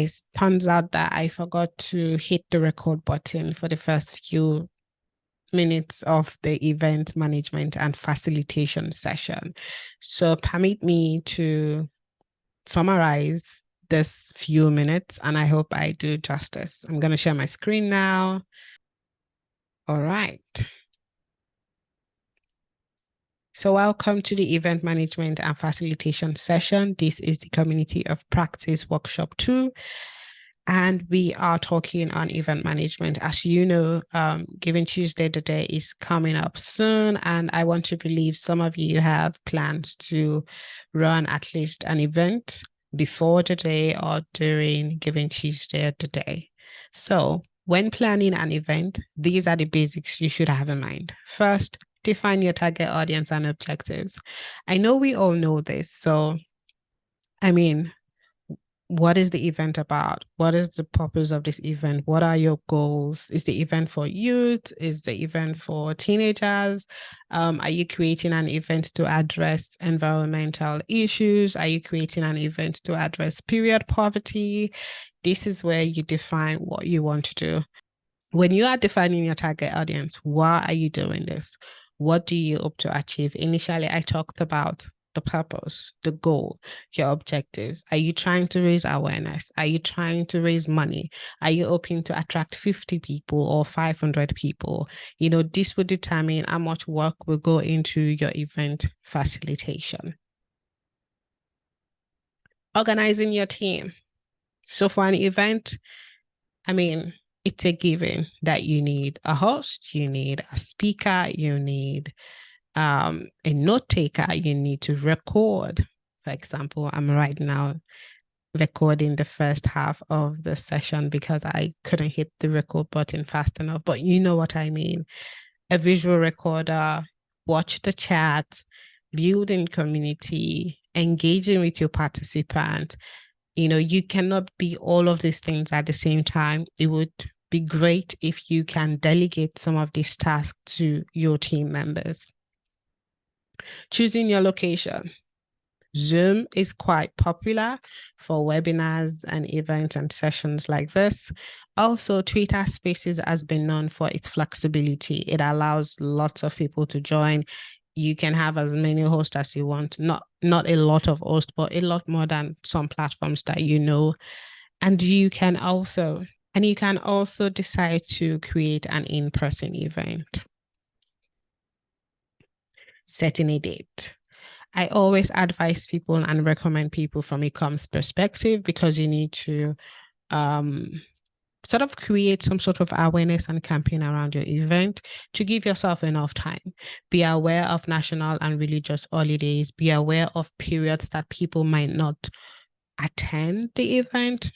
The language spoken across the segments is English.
guys, turns out that I forgot to hit the record button for the first few minutes of the event management and facilitation session. So permit me to summarize this few minutes, and I hope I do justice. I'm going to share my screen now. All right. So welcome to the event management and facilitation session. This is the Community of Practice Workshop 2. And we are talking on event management. As you know, Giving Tuesday today is coming up soon, and I want to believe some of you have plans to run at least an event before today or during Giving Tuesday today. So when planning an event, these are the basics you should have in mind. First, define your target audience and objectives. I know we all know this. So, what is the event about? What is the purpose of this event? What are your goals? Is the event for youth? Is the event for teenagers? Are you creating an event to address environmental issues? Are you creating an event to address period poverty? This is where you define what you want to do. When you are defining your target audience, why are you doing this? What do you hope to achieve? Initially, I talked about the purpose, the goal, your objectives. Are you trying to raise awareness? Are you trying to raise money? Are you hoping to attract 50 people or 500 people? This will determine how much work will go into your event facilitation. Organizing your team. So for an event, it's a given that you need a host, you need a speaker, you need a note taker, you need to record. For example, I'm right now recording the first half of the session because I couldn't hit the record button fast enough, but you know what I mean. A visual recorder, watch the chat, building community, engaging with your participants. You cannot be all of these things at the same time. It would be great if you can delegate some of these tasks to your team members. Choosing your location. Zoom is quite popular for webinars and events and sessions like this. Also, Twitter Spaces has been known for its flexibility. It allows lots of people to join. You can have as many hosts as you want, not a lot of hosts, but a lot more than some platforms that you know. And you can also decide to create an in-person event. Setting a date. I always advise people and recommend people from a comms perspective because you need to sort of create some sort of awareness and campaign around your event to give yourself enough time. Be aware of national and religious holidays. Be aware of periods that people might not attend the event.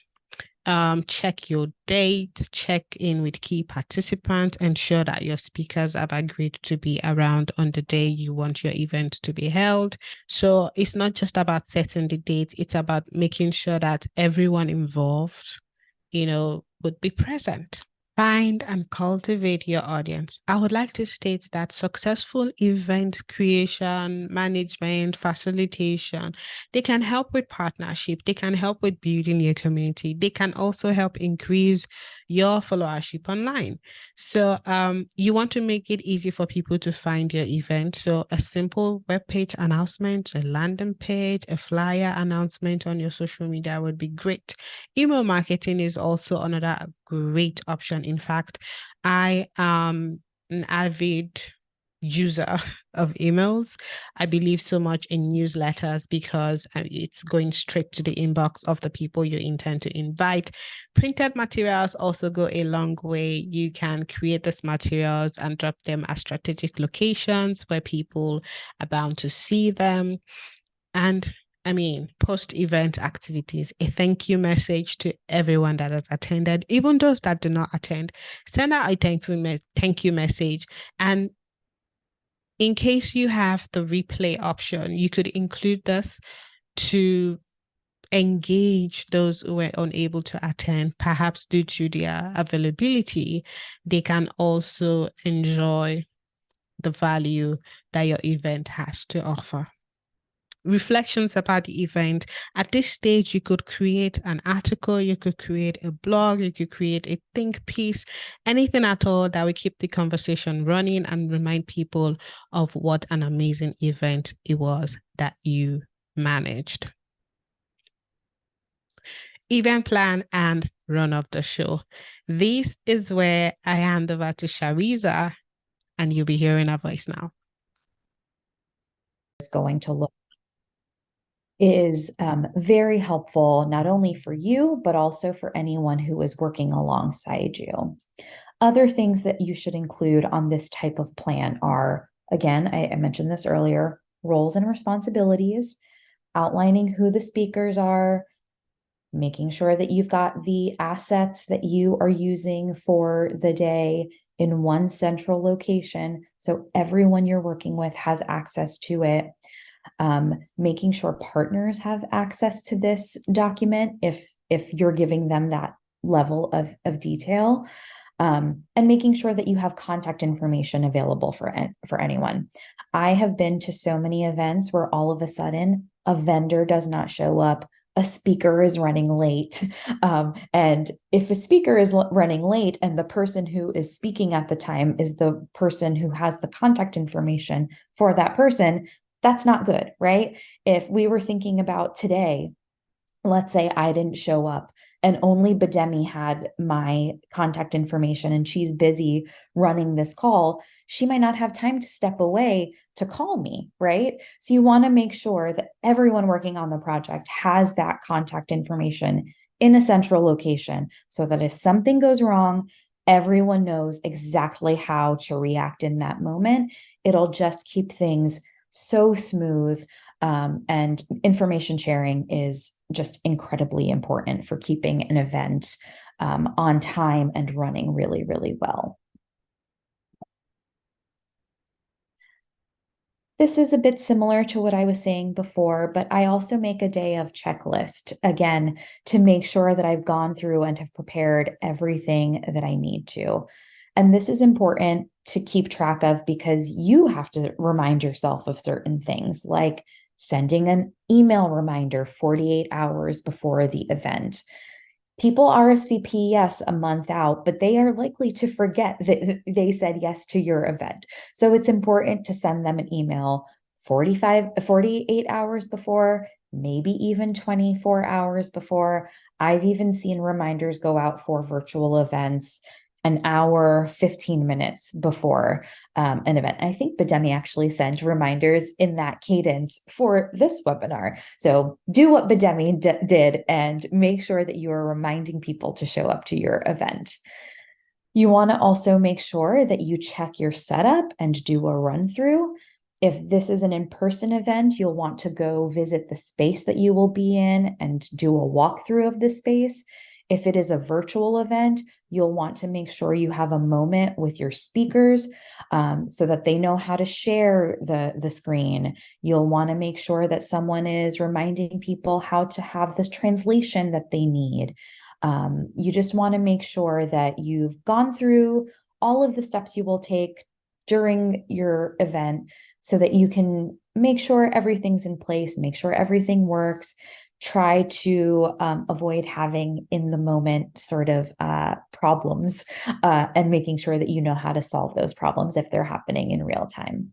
Check your dates, check in with key participants, ensure that your speakers have agreed to be around on the day you want your event to be held. So it's not just about setting the date, it's about making sure that everyone involved, would be present. Find and cultivate your audience. I would like to state that successful event creation, management, facilitation, they can help with partnership. They can help with building your community. They can also help increase your followership online. So you want to make it easy for people to find your event. So a simple webpage announcement, a landing page, a flyer announcement on your social media would be great. Email marketing is also another great option. In fact, I am an avid user of emails. I believe so much in newsletters because it's going straight to the inbox of the people you intend to invite. Printed materials also go a long way. You can create these materials and drop them at strategic locations where people are bound to see them. And post-event activities, a thank you message to everyone that has attended, even those that do not attend. Send out a thank you message. And in case you have the replay option, you could include this to engage those who were unable to attend, perhaps due to their availability. They can also enjoy the value that your event has to offer. reflections about the event. At this stage, you could create an article, you could create a blog, you could create a think piece, anything at all that will keep the conversation running and remind people of what an amazing event it was that you managed. Event plan and run of the show. This is where I hand over to Shariza, and you'll be hearing her voice now. Is going to look is very helpful, not only for you, but also for anyone who is working alongside you. Other things that you should include on this type of plan are, again, I mentioned this earlier, roles and responsibilities, outlining who the speakers are, making sure that you've got the assets that you are using for the day in one central location, so everyone you're working with has access to it. Making sure partners have access to this document if you're giving them that level of detail, and making sure that you have contact information available for anyone. I have been to so many events where all of a sudden a vendor does not show up, a speaker is running late. And if a speaker is running late and the person who is speaking at the time is the person who has the contact information for that person, that's not good, right? If we were thinking about today, let's say I didn't show up and only Bademi had my contact information and she's busy running this call, she might not have time to step away to call me, right? So you want to make sure that everyone working on the project has that contact information in a central location so that if something goes wrong, everyone knows exactly how to react in that moment. It'll just keep things so smooth. And information sharing is just incredibly important for keeping an event on time and running really, really well. This is a bit similar to what I was saying before, but I also make a day of checklist, again, to make sure that I've gone through and have prepared everything that I need to. And this is important to keep track of because you have to remind yourself of certain things, like sending an email reminder 48 hours before the event. People RSVP yes a month out, but they are likely to forget that they said yes to your event. So it's important to send them an email 48 hours before, maybe even 24 hours before. I've even seen reminders go out for virtual events an hour, 15 minutes before an event. I think Bademi actually sent reminders in that cadence for this webinar. So do what Bademi did and make sure that you are reminding people to show up to your event. You want to also make sure that you check your setup and do a run through. If this is an in-person event, you'll want to go visit the space that you will be in and do a walkthrough of the space. If it is a virtual event, you'll want to make sure you have a moment with your speakers so that they know how to share the screen. You'll want to make sure that someone is reminding people how to have this translation that they need. You just want to make sure that you've gone through all of the steps you will take during your event so that you can make sure everything's in place, make sure everything works. Try to avoid having in the moment sort of problems and making sure that you know how to solve those problems if they're happening in real time.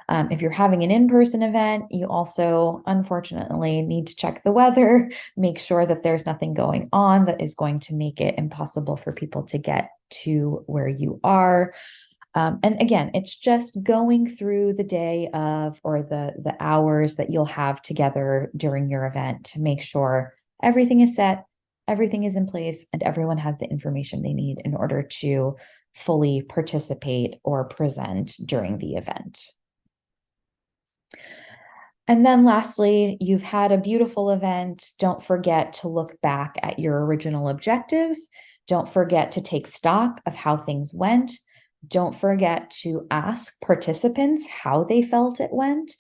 If you're having an in-person event, you also, unfortunately, need to check the weather, make sure that there's nothing going on that is going to make it impossible for people to get to where you are. And again, it's just going through the day of or the hours that you'll have together during your event to make sure everything is set, everything is in place, and everyone has the information they need in order to fully participate or present during the event. And then lastly, you've had a beautiful event. Don't forget to look back at your original objectives. Don't forget to take stock of how things went. Don't forget to ask participants how they felt it went.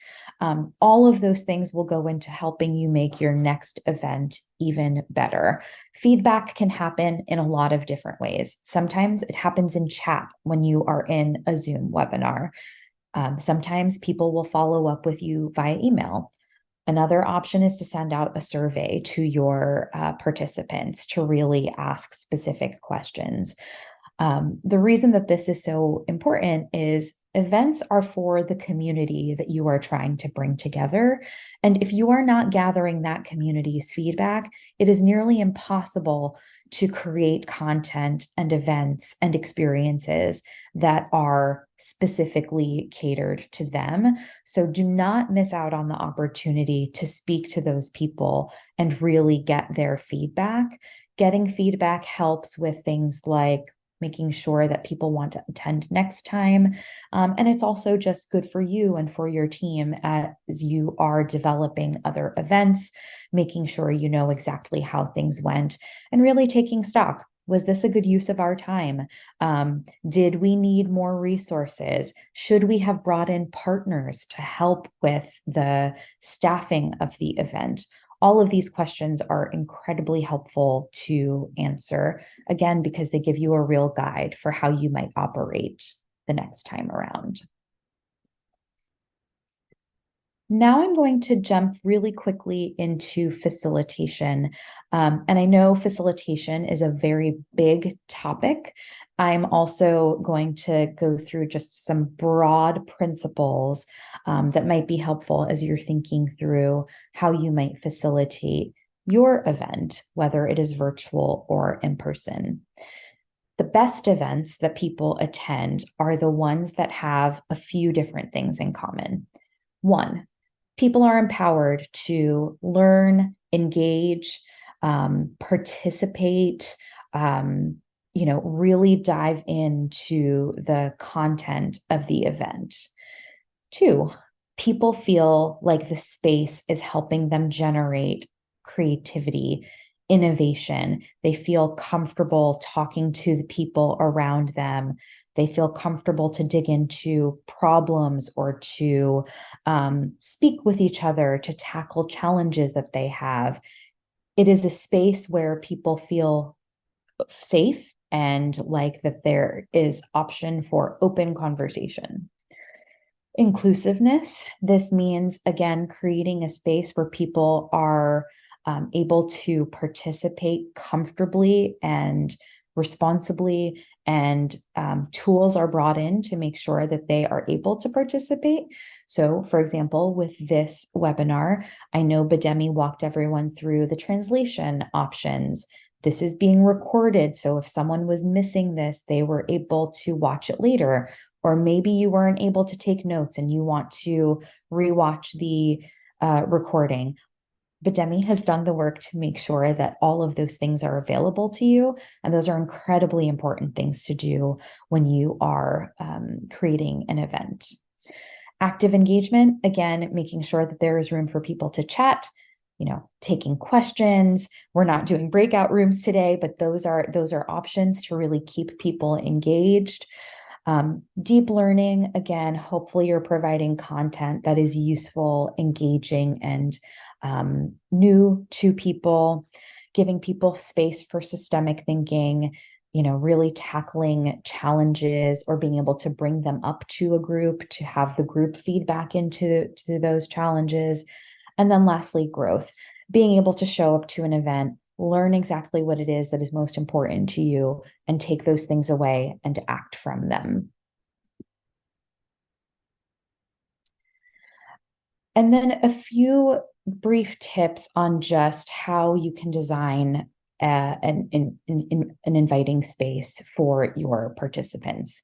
All of those things will go into helping you make your next event even better. Feedback can happen in a lot of different ways. Sometimes it happens in chat when you are in a Zoom webinar. Sometimes people will follow up with you via email. Another option is to send out a survey to your participants to really ask specific questions. The reason that this is so important is events are for the community that you are trying to bring together. And if you are not gathering that community's feedback, it is nearly impossible to create content and events and experiences that are specifically catered to them. So do not miss out on the opportunity to speak to those people and really get their feedback. Getting feedback helps with things like making sure that people want to attend next time. And it's also just good for you and for your team as you are developing other events, making sure you know exactly how things went, and really taking stock. Was this a good use of our time? Did we need more resources? Should we have brought in partners to help with the staffing of the event? All of these questions are incredibly helpful to answer, again, because they give you a real guide for how you might operate the next time around. Now I'm going to jump really quickly into facilitation. And I know facilitation is a very big topic. I'm also going to go through just some broad principles that might be helpful as you're thinking through how you might facilitate your event, whether it is virtual or in person. The best events that people attend are the ones that have a few different things in common. One, people are empowered to learn, engage, participate, really dive into the content of the event. Two, people feel like the space is helping them generate creativity, innovation. They feel comfortable talking to the people around them. They feel comfortable to dig into problems or to speak with each other, to tackle challenges that they have. It is a space where people feel safe and like that there is option for open conversation. Inclusiveness. This means, again, creating a space where people are able to participate comfortably and responsibly, and tools are brought in to make sure that they are able to participate. So, for example, with this webinar, I know Bademi walked everyone through the translation options. This is being recorded, so if someone was missing this, they were able to watch it later. Or maybe you weren't able to take notes and you want to rewatch the recording. Bademi has done the work to make sure that all of those things are available to you. And those are incredibly important things to do when you are creating an event. Active engagement, again, making sure that there is room for people to chat, taking questions. We're not doing breakout rooms today, but those are options to really keep people engaged. Deep learning, again, hopefully you're providing content that is useful, engaging, and new to people, giving people space for systemic thinking, really tackling challenges or being able to bring them up to a group to have the group feedback into those challenges. And then lastly, growth, being able to show up to an event, learn exactly what it is that is most important to you, and take those things away and act from them. And then a few brief tips on just how you can design an inviting space for your participants.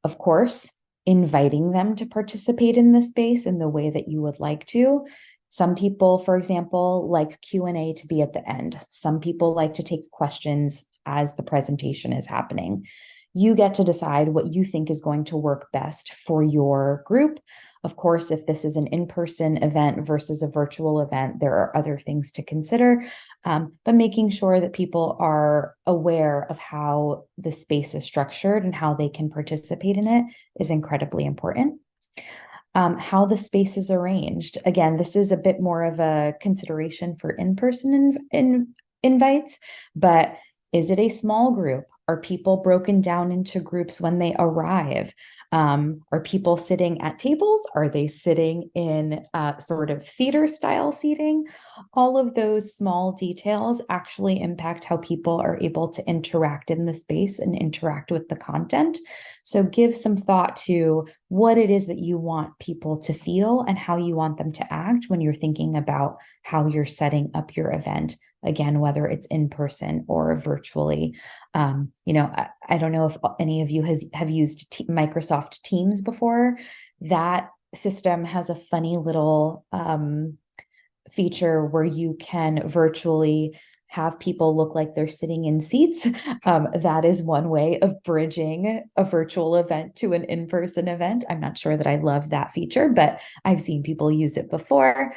Of course, inviting them to participate in the space in the way that you would like to. Some people, for example, like Q&A to be at the end. Some people like to take questions as the presentation is happening. You get to decide what you think is going to work best for your group. Of course, if this is an in-person event versus a virtual event, there are other things to consider, but making sure that people are aware of how the space is structured and how they can participate in it is incredibly important. How the space is arranged. Again, this is a bit more of a consideration for in-person invites, but is it a small group? Are people broken down into groups when they arrive? Are people sitting at tables? Are they sitting in sort of theater style seating? All of those small details actually impact how people are able to interact in the space and interact with the content. So give some thought to what it is that you want people to feel and how you want them to act when you're thinking about how you're setting up your event. Again, whether it's in person or virtually. I don't know if any of you have used Microsoft Teams before. That system has a funny little feature where you can virtually have people look like they're sitting in seats. That is one way of bridging a virtual event to an in-person event. I'm not sure that I love that feature, but I've seen people use it before.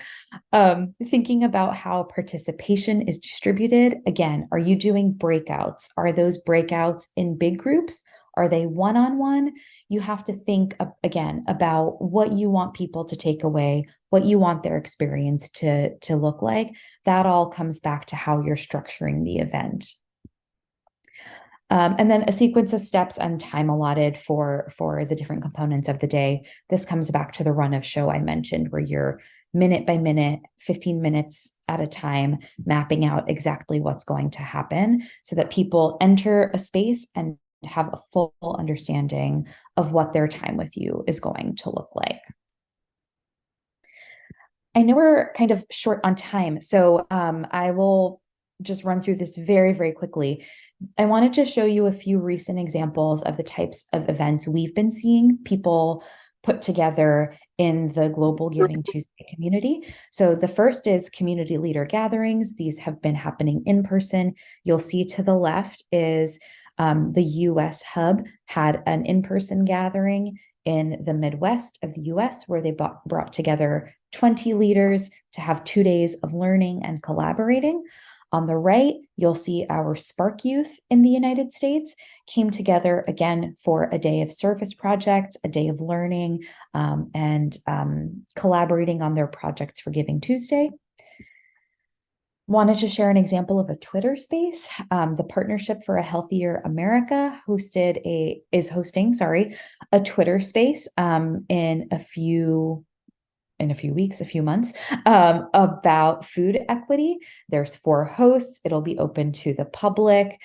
Thinking about how participation is distributed. Again, are you doing breakouts? Are those breakouts in big groups? Are they one-on-one? You have to think again about what you want people to take away, what you want their experience to look like. That all comes back to how you're structuring the event. And then a sequence of steps and time allotted for the different components of the day. This comes back to the run of show I mentioned, where you're minute by minute, 15 minutes at a time, mapping out exactly what's going to happen so that people enter a space and have a full understanding of what their time with you is going to look like. I know we're kind of short on time, so I will just run through this very, very quickly. I wanted to show you a few recent examples of the types of events we've been seeing people put together in the global Giving Tuesday community. So the first is community leader gatherings. These have been happening in person. You'll see to the left is the US hub had an in-person gathering in the Midwest of the US where they brought together 20 leaders to have 2 days of learning and collaborating. On the right, you'll see our Spark Youth in the United States came together again for a day of service projects, a day of learning, and collaborating on their projects for Giving Tuesday. Wanted to share an example of a Twitter space. The Partnership for a Healthier America is hosting a Twitter space in a few months, about food equity. There's 4 hosts. It'll be open to the public.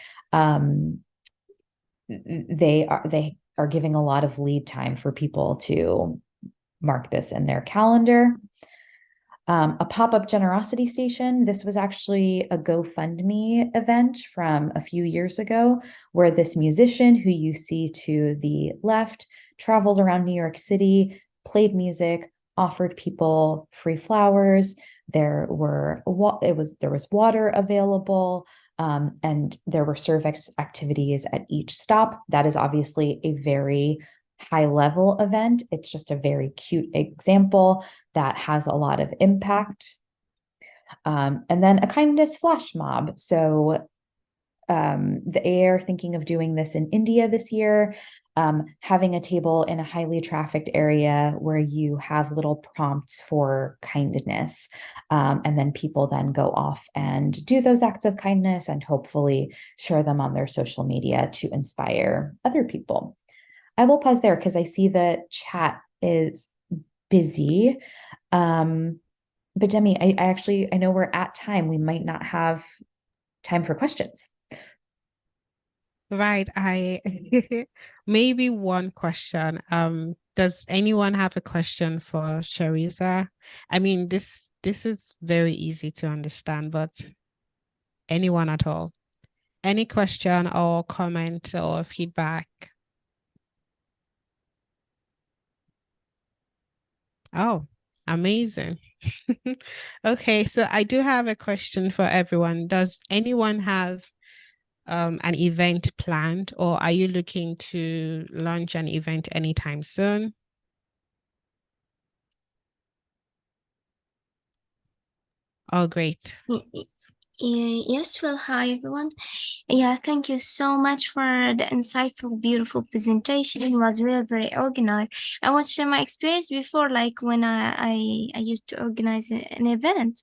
They are giving a lot of lead time for people to mark this in their calendar. A pop-up generosity station. This was actually a GoFundMe event from a few years ago, where this musician who you see to the left traveled around New York City, played music, offered people free flowers. There was water available, and there were service activities at each stop. That is obviously a very high level event. It's just a very cute example that has a lot of impact. And then a kindness flash mob. So they are thinking of doing this in India this year, having a table in a highly trafficked area where you have little prompts for kindness. And then people then go off and do those acts of kindness and hopefully share them on their social media to inspire other people. I will pause there because I see the chat is busy. But Demi, I know we're at time. We might not have time for questions. Right. Maybe one question. Does anyone have a question for Shariza? I mean, this is very easy to understand, but anyone at all? Any question or comment or feedback? Oh, amazing. Okay, so I do have a question for everyone. Does anyone have an event planned, or are you looking to launch an event anytime soon? Oh, great. Yes, well, hi everyone. Yeah, thank you so much for the insightful, beautiful presentation. It was really very organized. I want to share my experience before, like when I used to organize an event.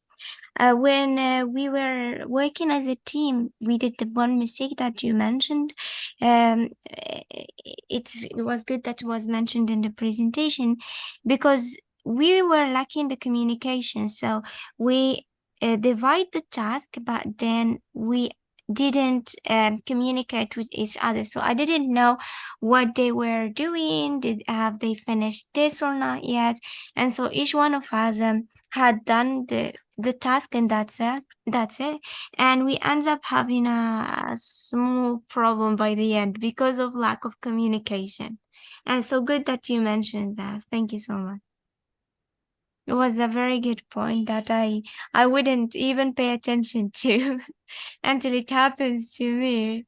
When we were working as a team, we did the one mistake that you mentioned. It was good that it was mentioned in the presentation because we were lacking the communication. So we divide the task, but then we didn't communicate with each other. So I didn't know what they were doing. Did have they finished this or not yet? And so each one of us had done the task, and that's it, and we end up having a small problem by the end because of lack of communication. And so good that you mentioned that. Thank you so much. It was a very good point that I wouldn't even pay attention to until it happens to me.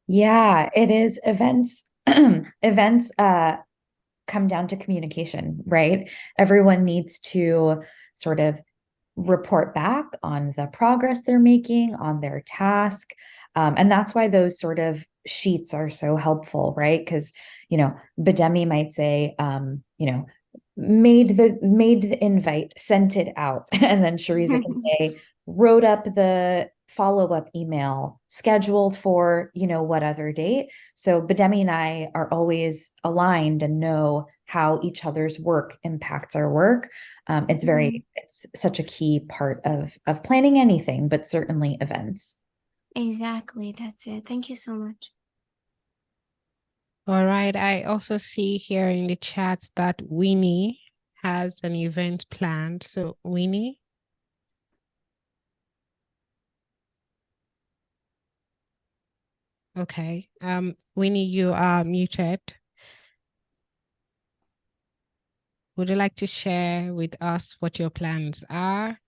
Yeah, it is events. Events come down to communication, right? Everyone needs to sort of report back on the progress they're making on their task. And that's why those sort of sheets are so helpful, right? Because, Bademi might say, made the invite, sent it out. And then Shariza can say, wrote up the follow-up email, scheduled for, what other date. So Bademi and I are always aligned and know how each other's work impacts our work. It's such a key part of planning anything, but certainly events. Exactly, that's it. Thank you so much. All right. I also see here in the chat that Winnie has an event planned. So Winnie. Okay. Winnie, you are muted. Would you like to share with us what your plans are?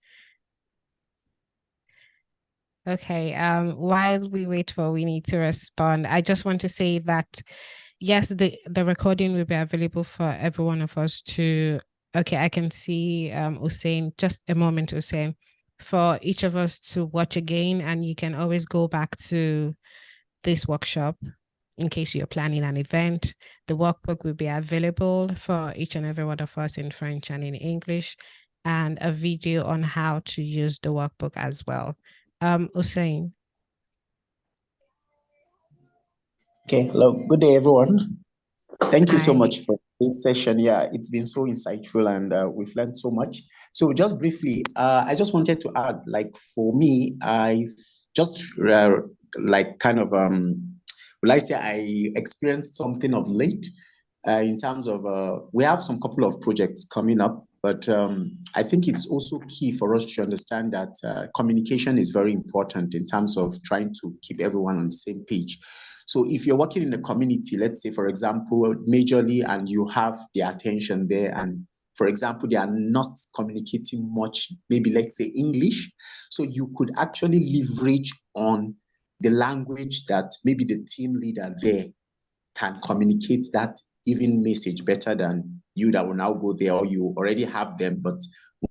Okay. While we wait for Winnie to respond, I just want to say that yes, the recording will be available for every one of us to. Okay, I can see Hussein. Just a moment, Hussein, for each of us to watch again, and you can always go back to this workshop in case you're planning an event. The workbook will be available for each and every one of us in French and in English, and a video on how to use the workbook as well. Hussein. Okay, hello, good day, everyone. Thank you so Hi. much for this session. Yeah, it's been so insightful and we've learned so much. So just briefly, I just wanted to add, like for me, I just like kind of, will I say I experienced something of late in terms of, we have some couple of projects coming up, but I think it's also key for us to understand that communication is very important in terms of trying to keep everyone on the same page. So if you're working in a community, let's say, for example, majorly, and you have their attention there, and for example, they are not communicating much, maybe let's say English. So you could actually leverage on the language that maybe the team leader there can communicate that even message better than you that will now go there, or you already have them. But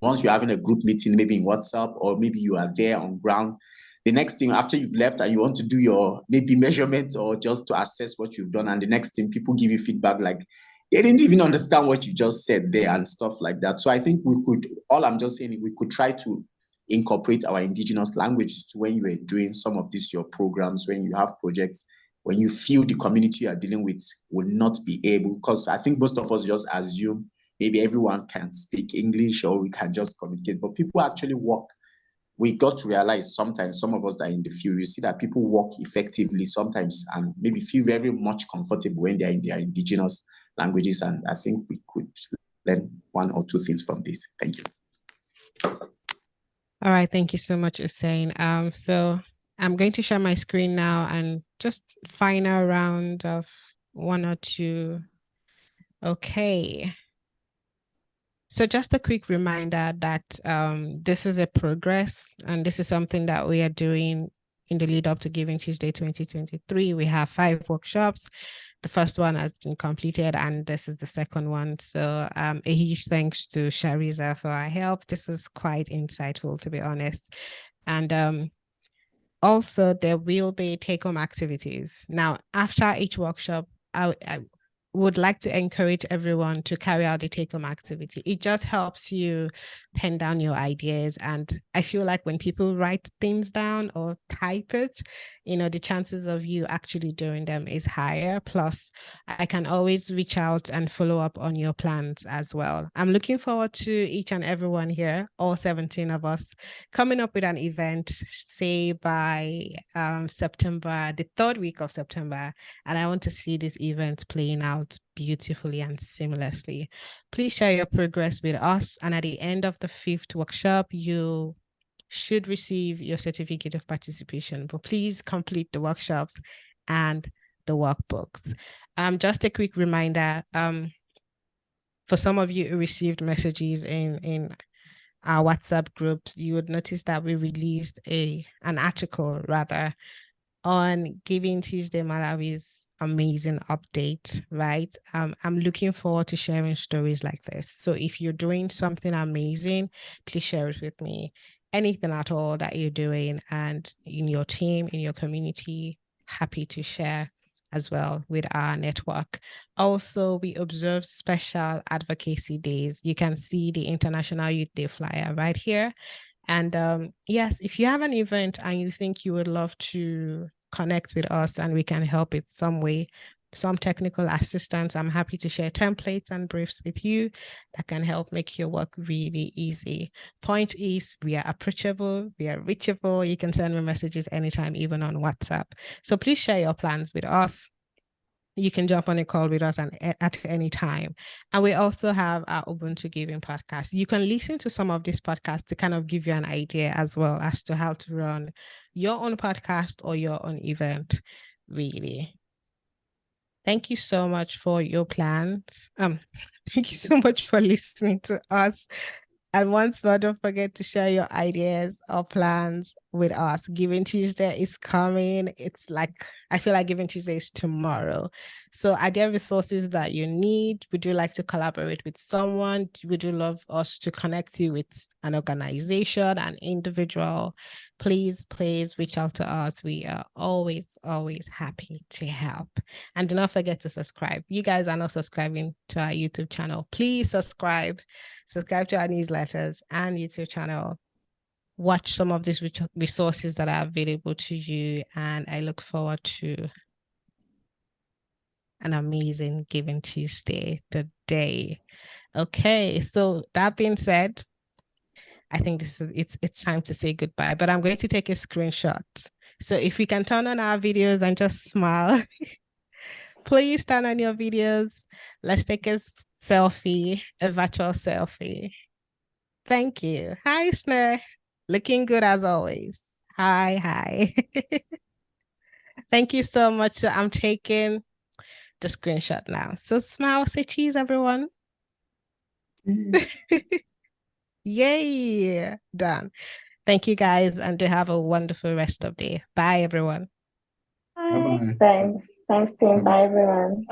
once you're having a group meeting, maybe in WhatsApp, or maybe you are there on ground, the next thing after you've left and you want to do your maybe measurement or just to assess what you've done, and the next thing people give you feedback like they didn't even understand what you just said there and stuff like that. So I think we could, all I'm just saying, we could try to incorporate our indigenous languages to when you are doing some of these your programs, when you have projects, when you feel the community you are dealing with will not be able, because I think most of us just assume maybe everyone can speak English or we can just communicate, but people actually work. We got to realize sometimes some of us that are in the field, you see that people work effectively sometimes and maybe feel very much comfortable when they're in their indigenous languages. And I think we could learn one or two things from this. Thank you. All right. Thank you so much, Hussein. So I'm going to share my screen now and just final round of one or two. Okay. So just a quick reminder that this is a progress, and this is something that we are doing in the lead up to Giving Tuesday 2023. We have 5 workshops. The first one has been completed, and this is the second one. So a huge thanks to Shariza for our help. This is quite insightful, to be honest. And also, there will be take-home activities. Now, after each workshop, I would like to encourage everyone to carry out the take-home activity. It just helps you pen down your ideas. And I feel like when people write things down or type it, the chances of you actually doing them is higher. Plus, I can always reach out and follow up on your plans as well. I'm looking forward to each and everyone here, all 17 of us, coming up with an event, say by September, the third week of September. And I want to see this event playing out beautifully and seamlessly. Please share your progress with us. And at the end of the 5th workshop, you should receive your certificate of participation. But please complete the workshops and the workbooks. Just a quick reminder, for some of you who received messages in our WhatsApp groups, you would notice that we released an article rather on Giving Tuesday Malawi's amazing update, right? I'm looking forward to sharing stories like this. So if you're doing something amazing, please share it with me. Anything at all that you're doing and in your team, in your community, happy to share as well with our network. Also, we observe special advocacy days. You can see the International Youth Day flyer right here. And yes, if you have an event and you think you would love to connect with us and we can help it some way, some technical assistance, I'm happy to share templates and briefs with you that can help make your work really easy. Point is, we are approachable, we are reachable. You can send me messages anytime, even on WhatsApp. So please share your plans with us. You can jump on a call with us at any time. And we also have our Ubuntu Giving podcast. You can listen to some of these podcasts to kind of give you an idea as well as to how to run your own podcast or your own event, really. Thank you so much for your plans. Thank you so much for listening to us. And once more, don't forget to share your ideas or plans with us. Giving Tuesday is coming. It's like, I feel like Giving Tuesday is tomorrow. So are there resources that you need? Would you like to collaborate with someone? Would you love us to connect you with an organization, an individual? Please reach out to us. We are always, always happy to help. And do not forget to subscribe. You guys are not subscribing to our YouTube channel. Please subscribe to our newsletters and YouTube channel. Watch some of these resources that are available to you. And I look forward to an amazing Giving Tuesday today. Okay, so that being said, I think it's time to say goodbye, but I'm going to take a screenshot. So if we can turn on our videos and just smile, please turn on your videos. Let's take a selfie, a virtual selfie. Thank you. Hi, Snare. Looking good as always. Hi. Thank you so much. So I'm taking the screenshot now. So smile, say cheese, everyone. Yay. Done. Thank you guys, and do have a wonderful rest of the day. Bye, everyone. Bye. Thanks. Thanks, team. Bye, everyone.